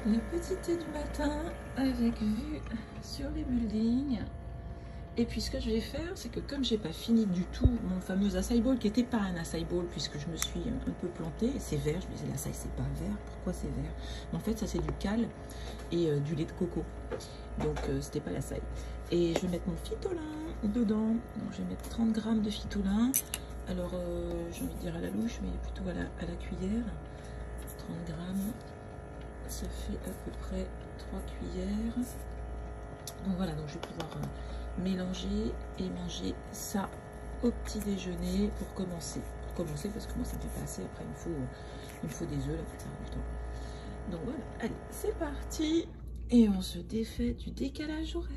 Le petit thé du matin avec vue sur les buildings. Et puis ce que je vais faire, c'est que comme j'ai pas fini du tout mon fameux acai bowl, qui n'était pas un acai bowl puisque je me suis un peu plantée, c'est vert, je me disais l'acai c'est pas vert, pourquoi c'est vert? Mais en fait ça c'est du cal et du lait de coco, donc c'était pas l'acai. Et je vais mettre mon phytolin dedans, donc je vais mettre 30 grammes de phytolin. Alors j'ai envie de dire à la louche, mais plutôt à la cuillère. 30 grammes, ça fait à peu près 3 cuillères. Donc voilà, donc je vais pouvoir mélanger et manger ça au petit déjeuner pour commencer. Parce que moi ça ne fait pas assez, après il me faut des œufs la plupart du temps. Donc voilà, allez, c'est parti et on se défait du décalage horaire.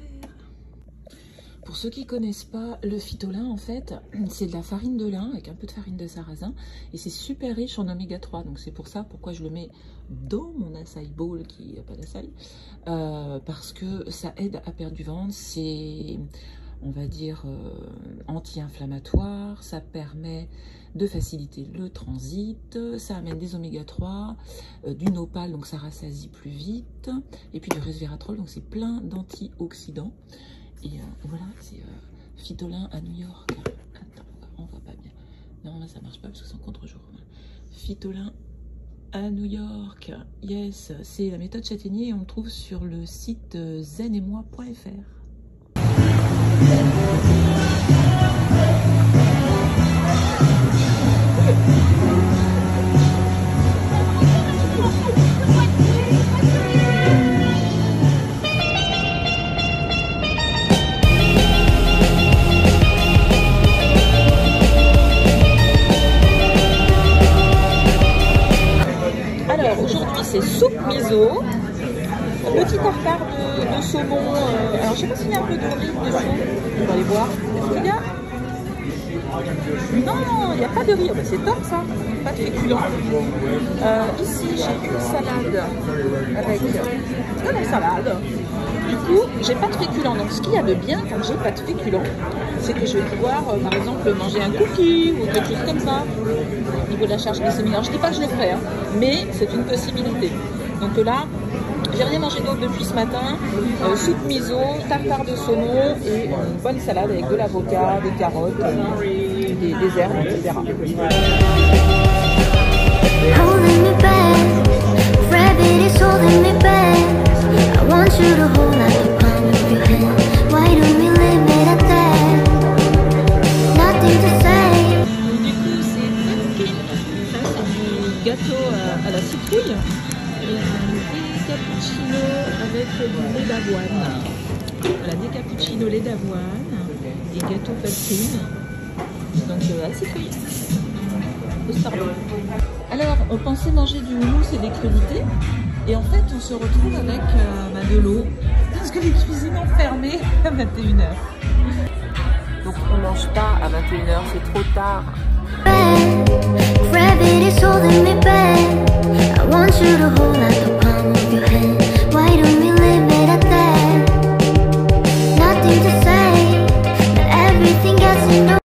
Pour ceux qui ne connaissent pas, le phytolin, en fait, c'est de la farine de lin avec un peu de farine de sarrasin. Et c'est super riche en oméga 3. Donc c'est pour ça pourquoi je le mets dans mon acai bowl, qui n'a pas d'acai. Parce que ça aide à perdre du ventre. C'est, on va dire, anti-inflammatoire. Ça permet de faciliter le transit. Ça amène des oméga 3, du nopal, donc ça rassasie plus vite. Et puis du resveratrol, donc c'est plein d'antioxydants. Et voilà, c'est phytolin à New York. Attends, on voit pas bien. Non, ça marche pas parce que c'est en contre-jour. Phytolin à New York. Yes, c'est la méthode Châtaignier et on le trouve sur le site zenemoi.fr. C'est soupe miso, petit tartare de saumon. Alors je sais pas s'il y a un peu de riz dessous. On va aller voir. Est-ce qu'il y a? Non, il n'y a pas de riz. Ben, c'est top ça. Pas de féculents. Ici j'ai une salade avec de la salade. Du coup, j'ai pas de féculents. Donc ce qu'il y a de bien quand j'ai pas de féculents, c'est que je vais pouvoir par exemple manger un cookie ou quelque chose comme ça. Au niveau de la charge glycémique. Alors je dis pas que je le ferai, hein, mais c'est une possibilité. Donc là, j'ai rien mangé d'autre depuis ce matin. Soupe miso, tartare de saumon et une bonne salade avec de l'avocat, des carottes, des herbes, etc. Gâteau à la citrouille et des cappuccino avec du lait d'avoine. Voilà, des cappuccino lait d'avoine et gâteau pastine. Donc à la citrouille. Au Starbucks. Alors, on pensait manger du houmous et des crudités. Et en fait, on se retrouve avec de l'eau. Parce que les cuisines ont fermé à 21 h. Donc on mange pas à 21 h, c'est trop tard. Gravity holding me